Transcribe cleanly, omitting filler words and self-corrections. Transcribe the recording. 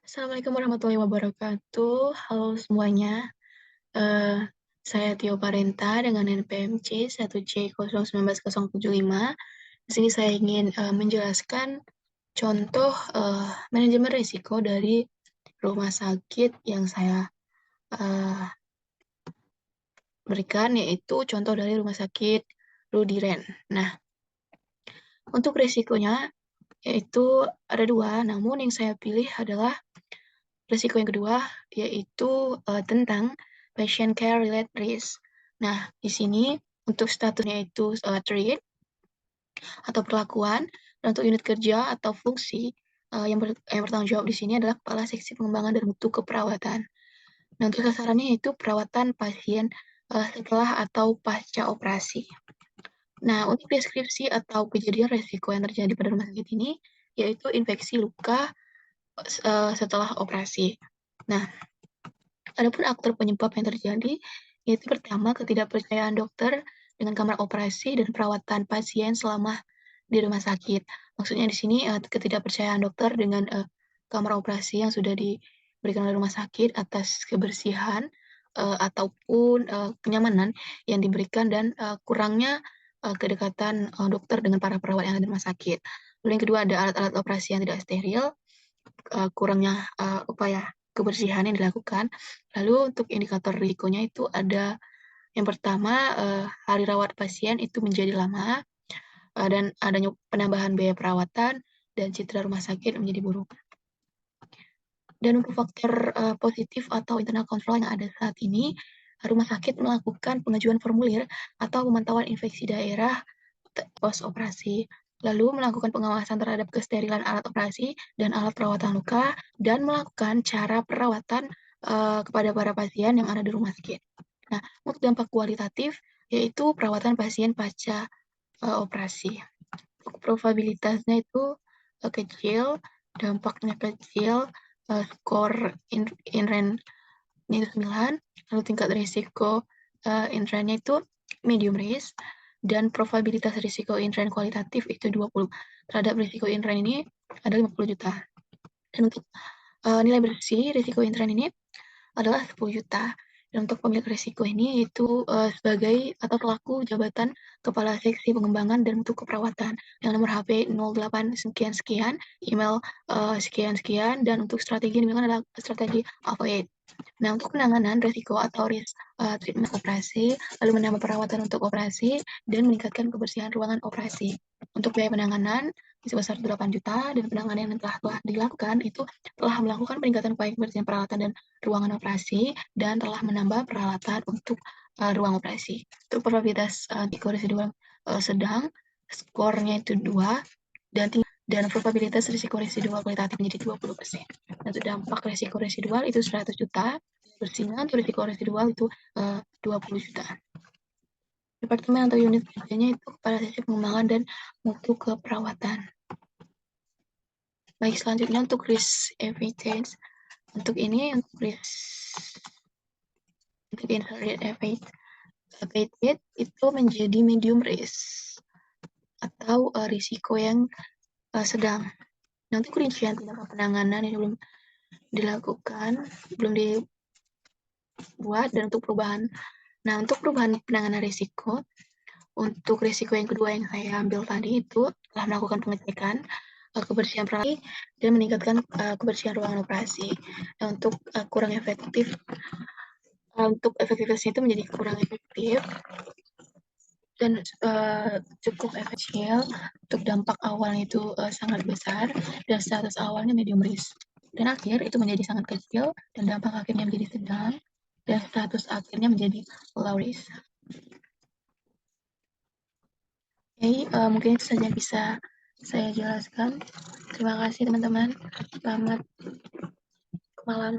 Assalamualaikum warahmatullahi wabarakatuh. Halo semuanya. Eh, saya Tio Parenta dengan NPMC 1C019.075. Di sini saya ingin menjelaskan contoh manajemen risiko dari rumah sakit yang saya eh, berikan, yaitu contoh dari rumah sakit Rudiren. Nah, untuk risikonya yaitu ada dua, namun yang saya pilih adalah risiko yang kedua, yaitu tentang patient care related risk. Nah, di sini untuk statusnya itu treat atau perlakuan, dan untuk unit kerja atau fungsi yang bertanggung jawab di sini adalah Kepala Seksi Pengembangan dan Mutu Keperawatan. Nah, untuk sasarannya itu perawatan pasien setelah atau pasca operasi. Nah, untuk deskripsi atau kejadian resiko yang terjadi pada rumah sakit ini, yaitu infeksi luka setelah operasi. Nah, adapun aktor penyebab yang terjadi, yaitu pertama ketidakpercayaan dokter dengan kamar operasi dan perawatan pasien selama di rumah sakit. Maksudnya di sini ketidakpercayaan dokter dengan kamar operasi yang sudah diberikan oleh rumah sakit atas kebersihan ataupun kenyamanan yang diberikan dan kurangnya kedekatan dokter dengan para perawat yang ada di rumah sakit. Lalu yang kedua ada alat-alat operasi yang tidak steril, kurangnya upaya kebersihan yang dilakukan. Lalu untuk indikator risikonya itu ada yang pertama hari rawat pasien itu menjadi lama dan adanya penambahan biaya perawatan dan citra rumah sakit menjadi buruk. Dan untuk faktor positif atau internal control yang ada saat ini, rumah sakit melakukan pengajuan formulir atau pemantauan infeksi daerah pos operasi, lalu melakukan pengawasan terhadap kesterilan alat operasi dan alat perawatan luka, dan melakukan cara perawatan kepada para pasien yang ada di rumah sakit. Nah, untuk dampak kualitatif, yaitu perawatan pasien pasca operasi. Probabilitasnya itu kecil, dampaknya kecil, skor INRAN itu 9, lalu tingkat risiko INRAN-nya itu medium risk, dan probabilitas risiko INRAN kualitatif itu 20. Terhadap risiko INRAN ini ada 50 juta. Dan untuk nilai bersih risiko INRAN ini adalah 10 juta. Dan untuk pemilik risiko ini itu sebagai atau pelaku jabatan Kepala Seksi Pengembangan dan Mutu Keperawatan yang nomor HP 08 sekian-sekian, email sekian-sekian, dan untuk strategi yang digunakan adalah strategi AVA. Nah, untuk penanganan risiko atau risk treatment operasi, lalu menambah perawatan untuk operasi, dan meningkatkan kebersihan ruangan operasi. Untuk biaya penanganan sebesar 8 juta, dan penanganan yang telah dilakukan itu telah melakukan peningkatan upaya kebersihan peralatan dan ruangan operasi, dan telah menambah peralatan untuk ruang operasi. Untuk probabilitas risiko residual sedang, skornya itu 2, dan probabilitas risiko residual kualitatif menjadi 20%. Dan untuk dampak risiko residual itu 100 juta, bersihnya untuk risiko residual itu 20 juta. Departemen atau unit kerjanya itu Kepala Seksi Pengembangan dan Mutu Keperawatan. Baik, selanjutnya untuk risk evidence. Untuk ini, untuk inherent evaded itu menjadi medium risk atau risiko yang sedang. Nah, untuk rincian tindakan penanganan ini belum dilakukan, belum dibuat, dan untuk perubahan. Nah, untuk perubahan penanganan risiko, untuk risiko yang kedua yang saya ambil tadi itu telah melakukan pengecekan kebersihan peralatan dan meningkatkan kebersihan ruangan operasi. Nah, untuk kurang efektif, untuk efektivitasnya itu menjadi kurang efektif dan cukup efisien. Untuk dampak awalnya itu sangat besar dan status awalnya medium risk. Dan akhir itu menjadi sangat kecil dan dampak akhirnya menjadi sedang dan status akhirnya menjadi low risk. Oke, mungkin itu saja bisa saya jelaskan. Terima kasih teman-teman. Selamat malam.